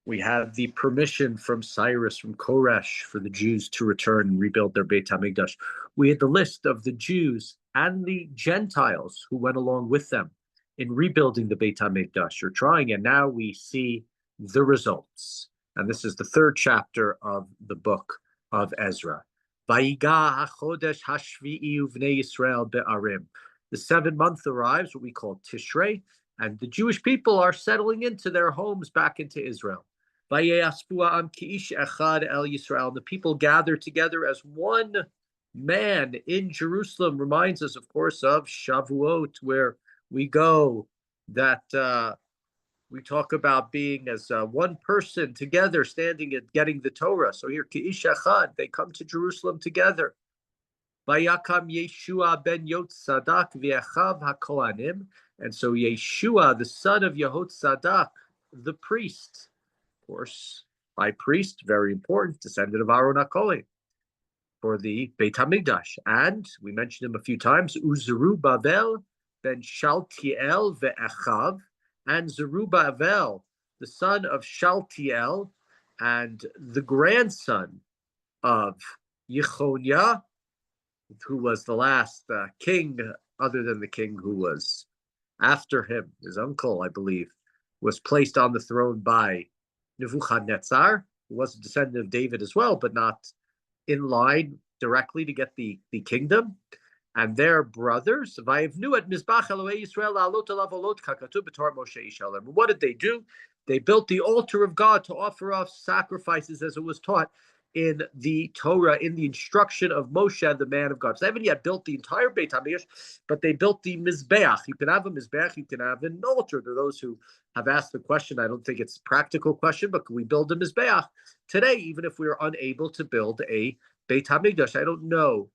We had the permission from Cyrus, from Koresh, for the Jews to return and rebuild their Beit HaMikdash. We had the list of the Jews and the Gentiles who went along with them in rebuilding the Beit HaMikdash, or trying, and now we see the results. And this is the third chapter of the book of Ezra. Vayiga HaChodesh HaShvi'i Uvnei Yisrael Be'arim. The 7th month arrives, what we call Tishrei, and the Jewish people are settling into their homes back into Israel. The people gather together as one man in Jerusalem. Reminds us, of course, of Shavuot, where we go, that we talk about being as one person together, standing and getting the Torah. So here, Ki'ish Echad, they come to Jerusalem together. Vayakam Yeshua ben Yotzadak v'achav haKohanim, and so Yeshua, the son of Yehotzadak, the priest, of course, high priest, very important, descendant of Aaron HaKohen, for the Beit HaMikdash. And we mentioned him a few times, Zerubbabel ben Shaltiel ve'achav, and Zerubbabel, the son of Shaltiel, and the grandson of Yechoniah, who was the last king, other than the king who was after him, his uncle, I believe, was placed on the throne by Nebuchadnezzar, who was a descendant of David as well, but not in line directly to get the kingdom. And their brothers, Vayivnu at Mizbach Elokei Yisrael la'alot alav olot kakatuv b'Torah Moshe ish Elohim. What did they do? They built the altar of God to offer off sacrifices as it was taught in the Torah, in the instruction of Moshe, the man of God. So they haven't yet built the entire Beit HaMikdash, but they built the Mizbeach. You can have a Mizbeach, you can have an altar. There are those who have asked the question, I don't think it's a practical question, but can we build a Mizbeach today, even if we are unable to build a Beit HaMikdash? I don't know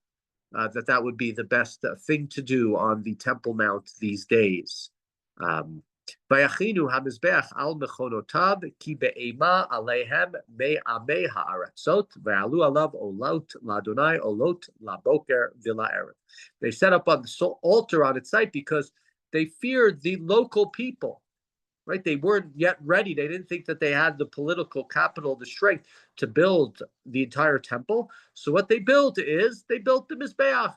that would be the best thing to do on the Temple Mount these days. Vayachinu hamizbeach al mechonotav ki be'ema aleihem me'amei ha'aratzot ve'alu alav olot ladonai olot laboker v'la'erev. They set up on the altar on its site because they feared the local people. Right? They weren't yet ready. They didn't think that they had the political capital, the strength to build the entire temple. So what they built is they built the Mizbeach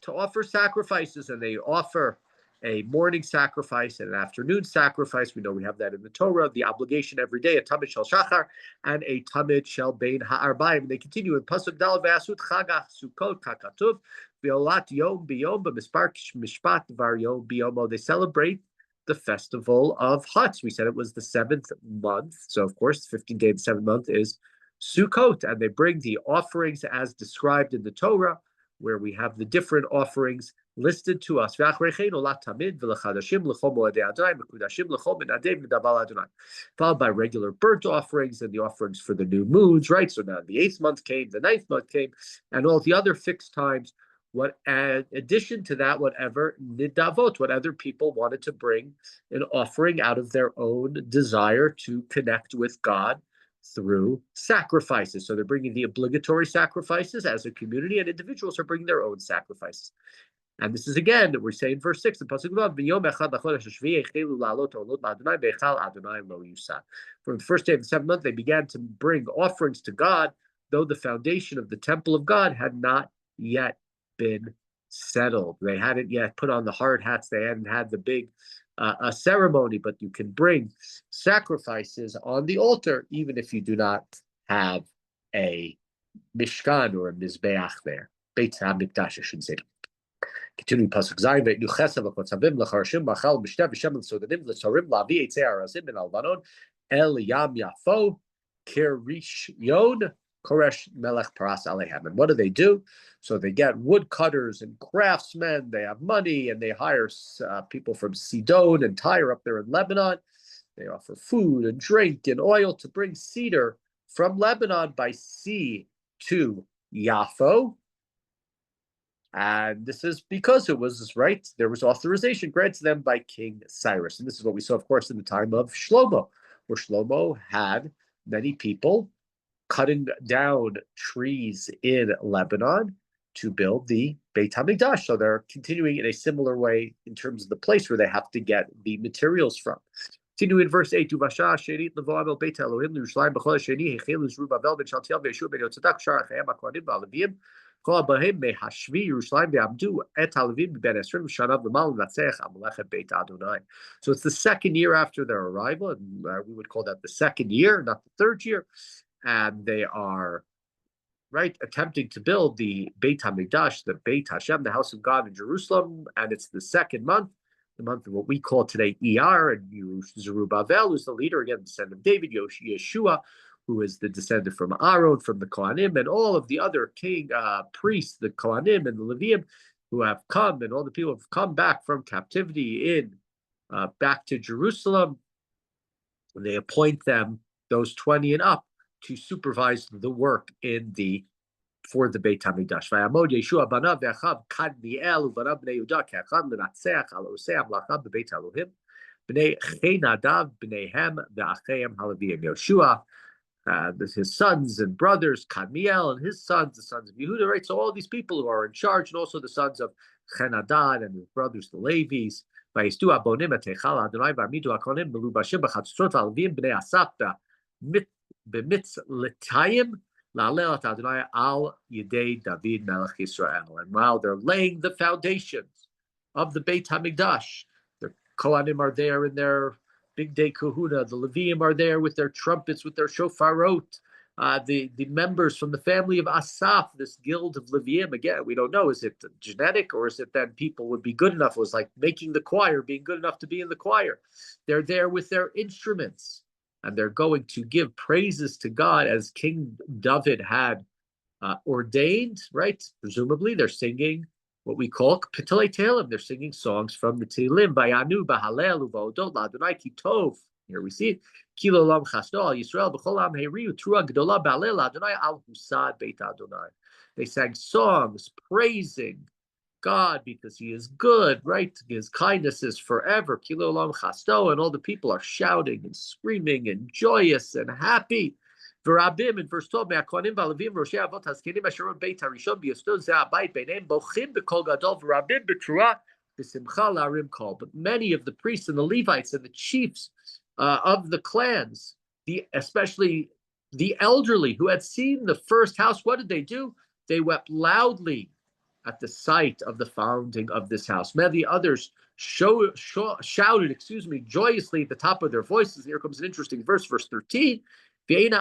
to offer sacrifices, and they offer a morning sacrifice and an afternoon sacrifice. We know we have that in the Torah, the obligation every day, a tamid shel shachar and a tamid shel bein ha'arbaim. And they continue in Pasuk Dal ve'asut chagach sukkot kakatuv ve'olat yom biyom b'mispar mishpat var yom biyomo. They celebrate the festival of huts. We said it was the 7th month. So, of course, the 15th day of the 7th month is Sukkot. And they bring the offerings as described in the Torah, where we have the different offerings listed to us. Followed by regular burnt offerings and the offerings for the new moons, right? So now the 8th month came, the 9th month came, and all the other fixed times. What, in addition to that, whatever nidavot, what other people wanted to bring an offering out of their own desire to connect with God through sacrifices. So they're bringing the obligatory sacrifices as a community, and individuals are bringing their own sacrifices. And this is, again, we're saying verse 6 in Pasuk Vav, from the first day of the 7th month, they began to bring offerings to God, though the foundation of the temple of God had not yet been settled. They hadn't yet put on the hard hats. They hadn't had the big ceremony, but you can bring sacrifices on the altar, even if you do not have a mishkan or a mizbeach there. Beit HaMikdash, I should say. Continuing Pasuk Zayin, ve'itnu chesav v'kotzavim l'charashim machal b'shtev v'shem l'sodanim l'tzorim lavi eitzei harazim min alvanon el yam yafo kirish yon Koresh Melech Paras Alehem. And what do? So they get woodcutters and craftsmen. They have money, and they hire people from Sidon and Tyre up there in Lebanon. They offer food and drink and oil to bring cedar from Lebanon by sea to Yafo. And this is because it was right. There was authorization granted them by King Cyrus. And this is what we saw, of course, in the time of Shlomo, where Shlomo had many people cutting down trees in Lebanon to build the Beit HaMikdash. So they're continuing in a similar way in terms of the place where they have to get the materials from. Continue in verse 8, Uvasha Shenit Levoam El Beit Elohim Yerushalayim B'chol Sheni Hechelu Zerubbabel Ben Shaltiel Yeshua Ben Yotzadak Shar Chaim HaKohanim VaLevim Kol Abahem Mehashvi Yerushalayim V'Amdu Et HaLevim Ben Esrim Shanav L'Mal V'Natzech Amalech Beit Adonai. So it's the second year after their arrival, and we would call that the second year, not the third year, and they are attempting to build the Beit HaMikdash, the Beit Hashem, the house of God in Jerusalem, and it's the second month, the month of what we call today ER, and Zerubbabel, who's the leader, again, descendant of David, Yeshua, who is the descendant from Aaron, from the Kohanim, and all of the other priests, the Kohanim and the Leviim, who have come, and all the people have come back from captivity back to Jerusalem. And they appoint them, those 20 and up, to supervise the work for the Beit HaMikdash. Vayamod Yeshua banav ve'achav Kadmiel u'banav bnei Yehuda ke'achad l'natzech al osei hamlacha b'Beit Elohim bnei Chenadav bneihem ve'acheim haLevim. Yeshua, his sons and brothers, Kadmiel and his sons, the sons of Yehuda, right? So all these people who are in charge, and also the sons of Chenadad and his brothers, the Levies. Vayistu abonim et heichal Adonai v'amidu hakohanim melubashim b'chatzotzot haLevim bnei Asaf b'mitz l'tayim la'alel Adonai al yedei David melech Yisrael. And while they're laying the foundations of the Beit HaMikdash, the Kohanim are there in their big day kahuna, the Leviim are there with their trumpets, with their shofarot, the members from the family of Asaph, this guild of Leviim, again, we don't know, is it genetic, or is it that people would be good enough? It was like making the choir, being good enough to be in the choir. They're there with their instruments, and they're going to give praises to God as King David had ordained, right? Presumably, they're singing what we call Pitalei Tehillim. They're singing songs from the Tehillim. Bayanu, Bahalel, Uvaodot, Ladonai Kitov. Here we see it. Kilo Lam Chasdo Al Yisrael B'chol Am Heiriu Trua Gdola Ba'alel Adonai Al Husad Beit Adonai. They sang songs praising God because He is good, right? His kindness is forever. Kilo Lam Chasdo, and all the people are shouting and screaming and joyous and happy. V'Rabim in verse 12, Me'akohanim v'Alevim Roshei Avot Hazkenim Asher on Beit Harishon B'Yosdo Zeh Habayit Beineim Bochim B'Kol Gadol V'Rabim B'Trua B'Simcha La'arim Kol. But many of the priests and the Levites and the chiefs of the clans, especially the elderly who had seen the first house, what did they do? They wept loudly at the sight of the founding of this house. Many others shouted, joyously at the top of their voices. Here comes an interesting verse 13. And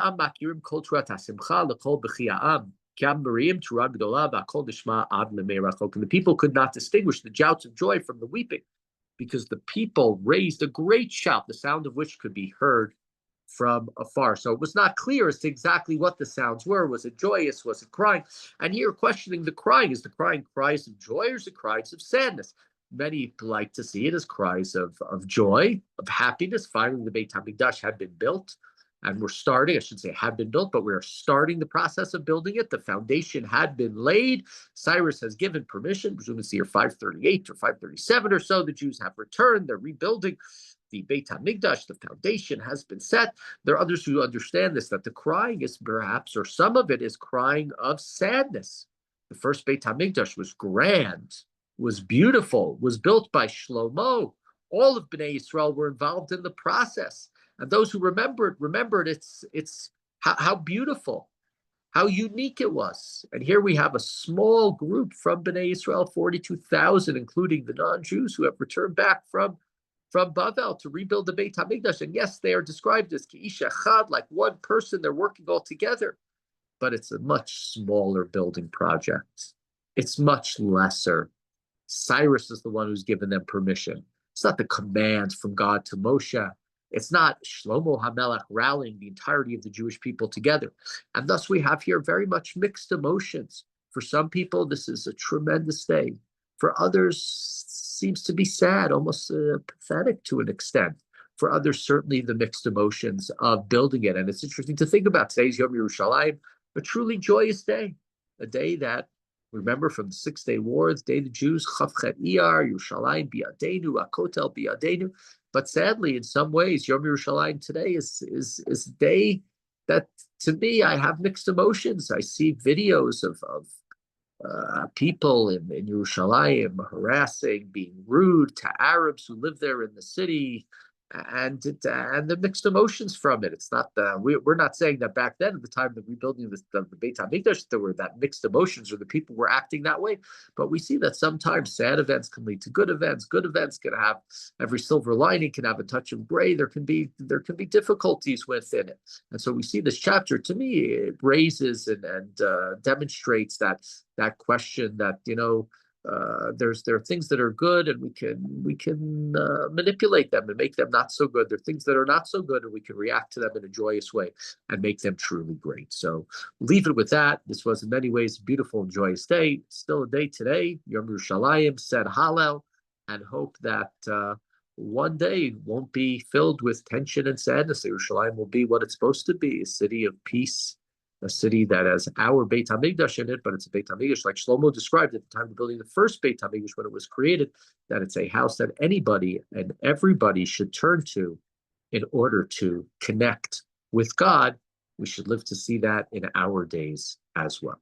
the people could not distinguish the shouts of joy from the weeping, because the people raised a great shout, the sound of which could be heard from afar. So it was not clear as to exactly what the sounds were. Was it joyous? Was it crying? And here, questioning the crying. Is the crying cries of joy, or is it cries of sadness? Many like to see it as cries of joy, of happiness. Finally, the Beit HaMikdash had been built, and we're starting, I should say had been built, but we're starting the process of building it. The foundation had been laid. Cyrus has given permission, presumably it's the year 538 or 537 or so. The Jews have returned. They're rebuilding the Beit HaMikdash. The foundation has been set. There are others who understand this, that the crying is perhaps, or some of it is crying of sadness. The first Beit HaMikdash was grand, was beautiful, was built by Shlomo. All of Bnei Yisrael were involved in the process. And those who remembered it's how beautiful, how unique it was. And here we have a small group from Bnei Yisrael, 42,000, including the non-Jews who have returned back from Bavel to rebuild the Beit HaMikdash. And yes, they are described as Ki'ish Echad, like one person. They're working all together. But it's a much smaller building project. It's much lesser. Cyrus is the one who's given them permission. It's not the command from God to Moshe. It's not Shlomo HaMelech rallying the entirety of the Jewish people together. And thus we have here very much mixed emotions. For some people, this is a tremendous day. For others, seems to be sad, almost pathetic to an extent. For others, certainly the mixed emotions of building it. And it's interesting to think about. Today's Yom Yerushalayim, a truly joyous day. A day that, remember from the 6-day war, the day the Jews, Chavchet Iyar, Yerushalayim Bi'adenu, Akotel Bi'adenu. But sadly, in some ways, Yom Yerushalayim today is a day that, to me, I have mixed emotions. I see videos of people in Yerushalayim harassing, being rude to Arabs who live there in the city, and the mixed emotions from it. It's not we're not saying that back then at the time of the rebuilding of the Beit HaMikdash there were that mixed emotions or the people were acting that way, but we see that sometimes sad events can lead to good events. Good events can have every silver lining can have a touch of gray. There can be difficulties within it, and so we see this chapter. To me, it raises and demonstrates that question that there are things that are good and we can manipulate them and make them not so good. There are things that are not so good and we can react to them in a joyous way and make them truly great. So leave it with that. This was in many ways a beautiful and joyous day. Still a day today. Yom Yerushalayim, said Hallel, and hope that one day won't be filled with tension and sadness. Yerushalayim will be what it's supposed to be, a city of peace, a city that has our Beit HaMikdash in it, but it's a Beit HaMikdash like Shlomo described at the time of building the first Beit HaMikdash when it was created, that it's a house that anybody and everybody should turn to in order to connect with God. We should live to see that in our days as well.